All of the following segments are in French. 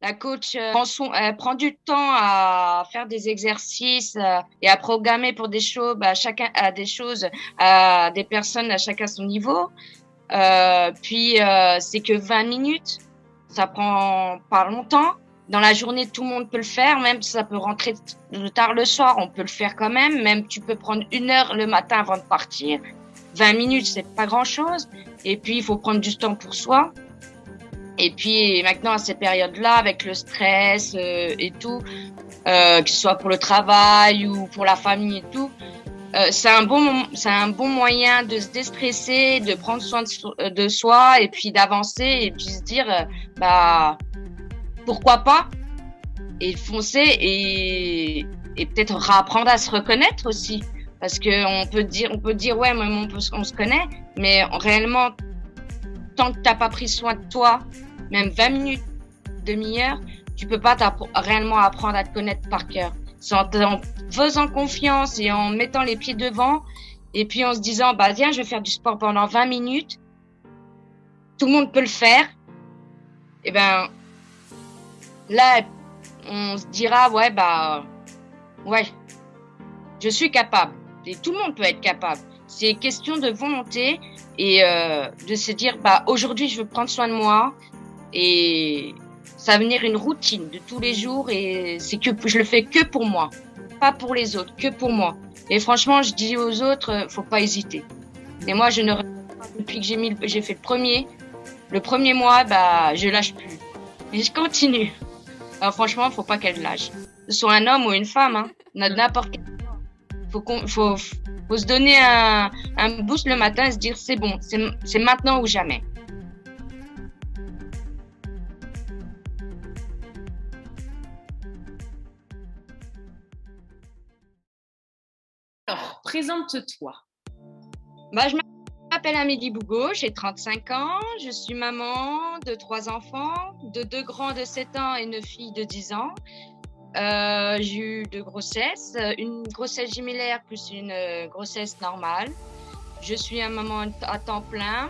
La coach elle prend du temps à faire des exercices et à programmer pour des choses, chacun a des choses, à des personnes à chacun son niveau. C'est que 20 minutes, ça prend pas longtemps. Dans la journée, tout le monde peut le faire, même si ça peut rentrer tard le soir, on peut le faire quand même. Même tu peux prendre 1 heure le matin avant de partir. 20 minutes, c'est pas grand-chose. Et puis, il faut prendre du temps pour soi. Et puis maintenant, à ces périodes-là, avec le stress et tout, que ce soit pour le travail ou pour la famille et tout, c'est un bon moyen de se déstresser, de prendre soin de soi et puis d'avancer et puis se dire, pourquoi pas et foncer et peut-être apprendre à se reconnaître aussi. Parce que on peut dire, ouais, on se connaît, mais réellement, tant que t'as pas pris soin de toi, même 20 minutes, demi-heure, tu peux pas réellement apprendre à te connaître par cœur. C'est en faisant confiance et en mettant les pieds devant et puis en se disant, viens, je vais faire du sport pendant 20 minutes. Tout le monde peut le faire. Et ben, là, on se dira, ouais, je suis capable. Et tout le monde peut être capable. C'est question de volonté et de se dire, aujourd'hui, je veux prendre soin de moi. Et ça va venir une routine de tous les jours et c'est que je le fais que pour moi, pas pour les autres, que pour moi. Et franchement, je dis aux autres, faut pas hésiter. Et moi, je ne depuis que j'ai fait le premier mois, je lâche plus. Et je continue. Alors franchement, faut pas qu'elle lâche. Que ce soit un homme ou une femme, hein, n'importe quel. Faut se donner un boost le matin et se dire c'est bon, c'est maintenant ou jamais. Alors, présente-toi. Je m'appelle Amélie Bougot, j'ai 35 ans, je suis maman de 3 enfants, de 2 grands de 7 ans et 9 filles de 10 ans. J'ai eu 2 grossesses, une grossesse gémellaire plus une grossesse normale. Je suis une maman à temps plein.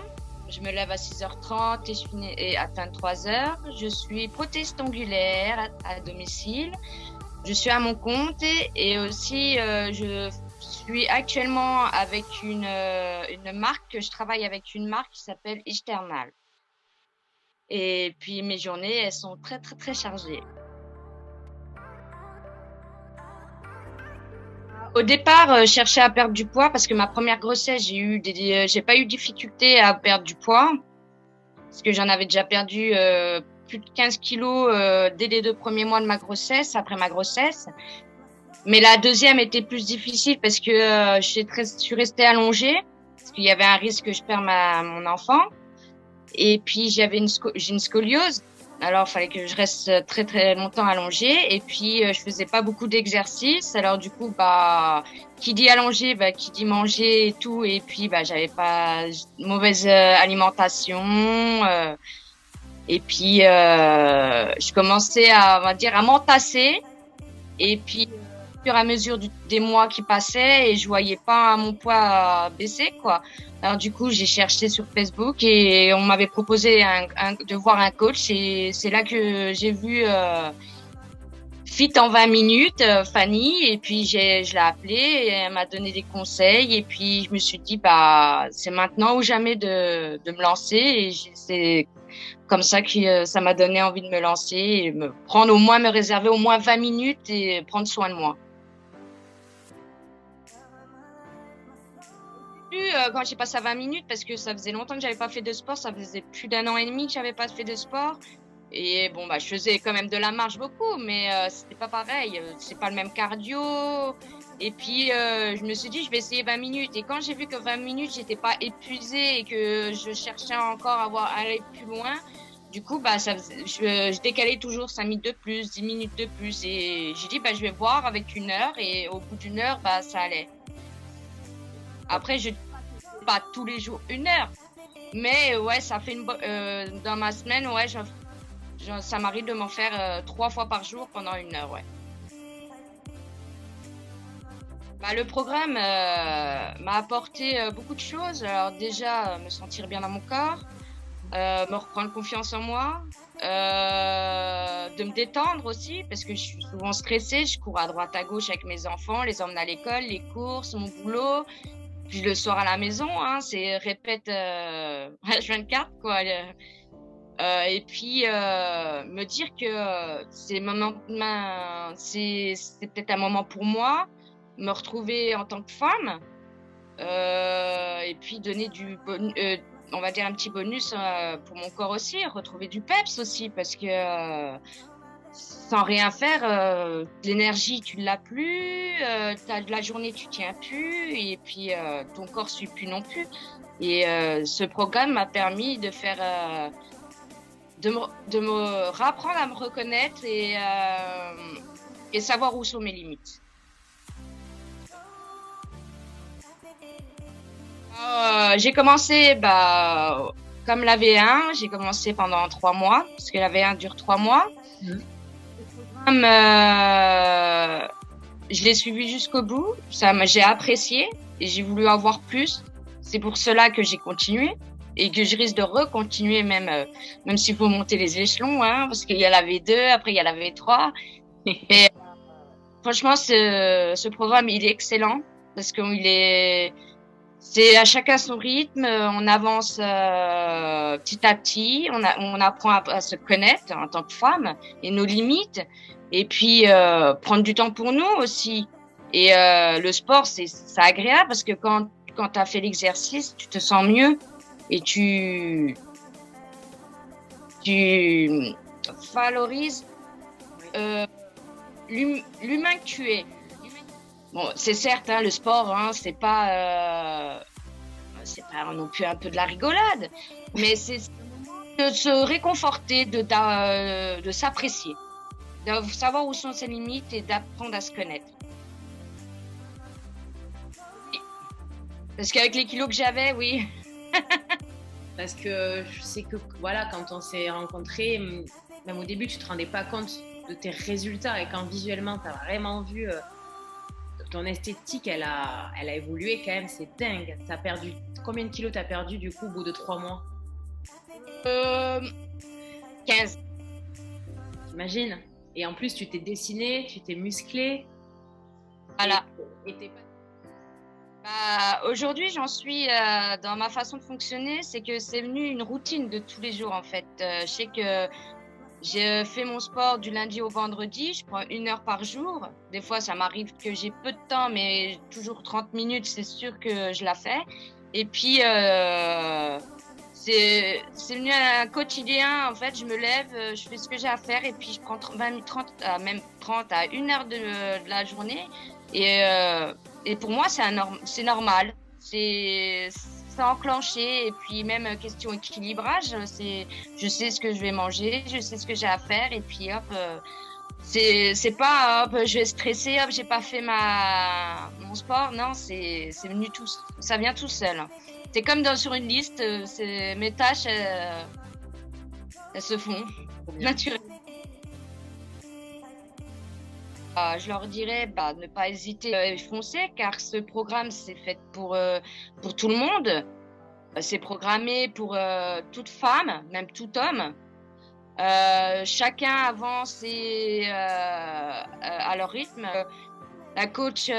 Je me lève à 6h30 et je finis à 23h. Je suis prothésiste ongulaire à domicile. Je suis à mon compte et aussi je suis actuellement avec une marque, je travaille avec une marque qui s'appelle Ixternal. Et puis mes journées, elles sont très très très chargées. Au départ, je cherchais à perdre du poids parce que ma première grossesse, j'ai pas eu de difficulté à perdre du poids parce que j'en avais déjà perdu plus de 15 kilos dès les 2 premiers mois de ma grossesse, après ma grossesse. Mais la deuxième était plus difficile parce que je suis restée allongée parce qu'il y avait un risque que je perde mon enfant. Et puis j'ai une scoliose. Alors, il fallait que je reste très très longtemps allongée. Et puis, je faisais pas beaucoup d'exercices. Alors, du coup, qui dit allongée, qui dit manger et tout. Et puis, j'avais pas mauvaise alimentation. Et puis, je commençais on va dire, à m'entasser. Et puis, au fur et à mesure des mois qui passaient, et je voyais pas mon poids baisser, quoi. Alors du coup, j'ai cherché sur Facebook et on m'avait proposé de voir un coach et c'est là que j'ai vu Fit en 20 minutes, Fanny, et puis je l'ai appelée et elle m'a donné des conseils et puis je me suis dit c'est maintenant ou jamais de me lancer et c'est comme ça que ça m'a donné envie de me lancer et me réserver au moins 20 minutes et prendre soin de moi. Quand j'ai passé à 20 minutes parce que ça faisait longtemps que j'avais pas fait de sport, ça faisait plus d'1 an et demi que j'avais pas fait de sport et je faisais quand même de la marche beaucoup mais c'était pas pareil, c'est pas le même cardio et puis je me suis dit je vais essayer 20 minutes et quand j'ai vu que 20 minutes j'étais pas épuisée et que je cherchais encore à aller plus loin, du coup je décalais toujours 5 minutes de plus, 10 minutes de plus et j'ai dit je vais voir avec 1 heure et au bout d'1 heure ça allait. Après, je pas tous les jours 1 heure, mais ouais, ça fait dans ma semaine, ouais, ça m'arrive de m'en faire 3 fois par jour pendant 1 heure, ouais. Le programme m'a apporté beaucoup de choses. Alors déjà, me sentir bien dans mon corps, me reprendre confiance en moi, De me détendre aussi parce que je suis souvent stressée, je cours à droite à gauche avec mes enfants, les emmène à l'école, les courses, mon boulot, puis le soir à la maison, hein, c'est répète H24 quoi. Et puis me dire que c'est peut-être un moment pour moi, me retrouver en tant que femme, et puis donner on va dire un petit bonus pour mon corps aussi, retrouver du peps aussi, parce que sans rien faire, l'énergie tu l'as plus, la journée tu tiens plus, et puis ton corps suit plus non plus. Et ce programme m'a permis de faire, de me rapprendre à me reconnaître et savoir où sont mes limites. J'ai commencé comme la V1, j'ai commencé pendant 3 mois, parce que la V1 dure 3 mois. Le programme, je l'ai suivi jusqu'au bout, j'ai apprécié et j'ai voulu avoir plus. C'est pour cela que j'ai continué et que je risque de recontinuer même s'il faut monter les échelons, hein, parce qu'il y a la V2, après il y a la V3. Mais franchement, ce programme, il est excellent parce c'est à chacun son rythme, on avance petit à petit, on apprend à se connaître en tant que femme et nos limites, et puis prendre du temps pour nous aussi. Et le sport, c'est agréable parce que quand tu as fait l'exercice, tu te sens mieux et tu valorises l'humain que tu es. Bon, c'est certes, hein, le sport, hein, c'est pas non plus un peu de la rigolade, mais c'est de se réconforter, de s'apprécier, de savoir où sont ses limites et d'apprendre à se connaître. Parce qu'avec les kilos que j'avais, oui. Parce que je sais que voilà, quand on s'est rencontrés, même au début, tu te rendais pas compte de tes résultats, et quand visuellement, tu as vraiment vu ton esthétique, elle a évolué quand même, c'est dingue. T'as perdu combien de kilos t'as perdu du coup au bout de 3 mois? 15. T'imagines? Et en plus, tu t'es dessinée, tu t'es musclée. Voilà. Et t'es pas... Aujourd'hui, j'en suis dans ma façon de fonctionner, c'est que c'est venu une routine de tous les jours en fait. Je sais que j'ai fait mon sport du lundi au vendredi, je prends 1 heure par jour. Des fois, ça m'arrive que j'ai peu de temps, mais toujours 30 minutes, c'est sûr que je la fais. Et puis, c'est venu un quotidien, en fait, je me lève, je fais ce que j'ai à faire, et puis je prends 20, 30, même 30 à 1 heure de la journée. Et pour moi, c'est normal. C'est enclenché, et puis même question équilibrage, je sais ce que je vais manger, je sais ce que j'ai à faire, et puis hop, c'est pas hop, je vais stresser, hop, j'ai pas fait mon sport. Non, c'est venu ça vient tout seul. C'est comme sur une liste, mes tâches, elles se font naturellement. Je leur dirais de ne pas hésiter à foncer, car ce programme c'est fait pour tout le monde. C'est programmé pour toute femme, même tout homme. Chacun avance à leur rythme. La coach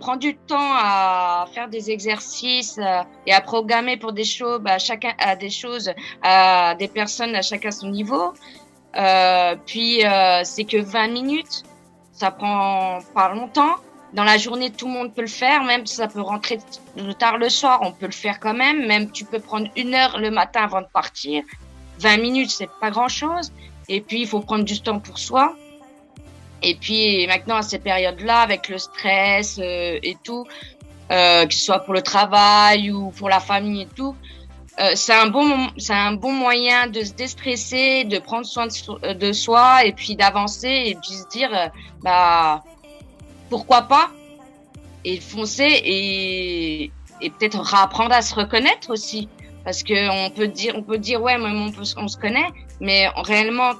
prend du temps à faire des exercices et à programmer pour des choses, chacun a des choses, à des personnes à chacun son niveau. Puis c'est que 20 minutes. Ça prend pas longtemps. Dans la journée, tout le monde peut le faire, même si ça peut rentrer tard le soir, on peut le faire quand même. Même tu peux prendre 1 heure le matin avant de partir. 20 minutes, c'est pas grand-chose. Et puis, il faut prendre du temps pour soi. Et puis, maintenant, à ces périodes-là, avec le stress et tout, que ce soit pour le travail ou pour la famille et tout, c'est un bon moyen de se déstresser, de prendre soin de soi, et puis d'avancer, et puis se dire pourquoi pas, et foncer, et peut-être apprendre à se reconnaître aussi, parce que on peut dire ouais, mais on se connaît, mais réellement,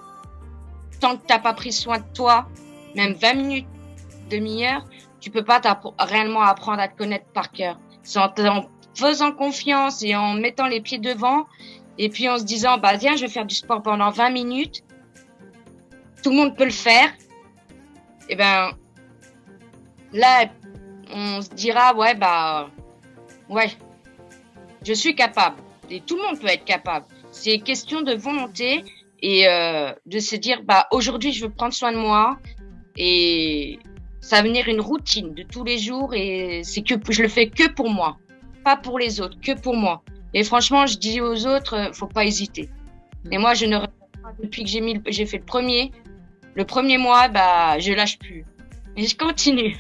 tant que t'as pas pris soin de toi, même 20 minutes, demi-heure, tu peux pas réellement apprendre à te connaître par cœur. C'est en faisant confiance et en mettant les pieds devant Et puis en se disant, bah tiens, je vais faire du sport pendant 20 minutes. Tout le monde peut le faire. Et ben là, on se dira, ouais, je suis capable. Et tout le monde peut être capable. C'est question de volonté et de se dire, bah aujourd'hui, je veux prendre soin de moi. Et ça va venir une routine de tous les jours et je le fais que pour moi, pas pour les autres, que pour moi. Et franchement, je dis aux autres, faut pas hésiter. Et moi, je ne regrette pas. Depuis que j'ai fait le premier mois, bah, je lâche plus. Et je continue.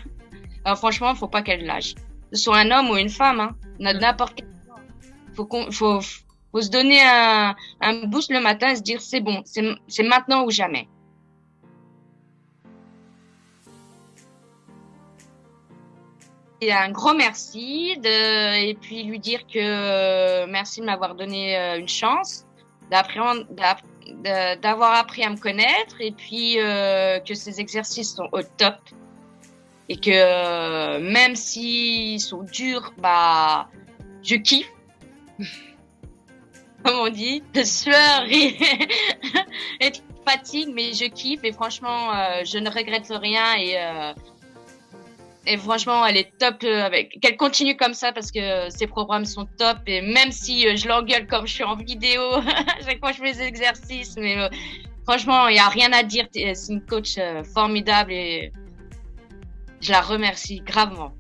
Alors franchement, faut pas qu'elle lâche. Que ce soit un homme ou une femme, hein, n'importe quel. Faut se donner un boost le matin et se dire c'est bon, c'est maintenant ou jamais. Et un grand merci et puis lui dire que merci de m'avoir donné une chance, d'avoir appris à me connaître et puis que ces exercices sont au top et que même s'ils sont durs, bah je kiffe. Comme on dit, de sueur et de fatigue, mais je kiffe et franchement, je ne regrette rien et franchement, elle est top qu'elle continue comme ça parce que ses programmes sont top et même si je l'engueule comme je suis en vidéo à chaque fois que je fais des exercices, mais franchement, il y a rien à dire. C'est une coach formidable et je la remercie gravement.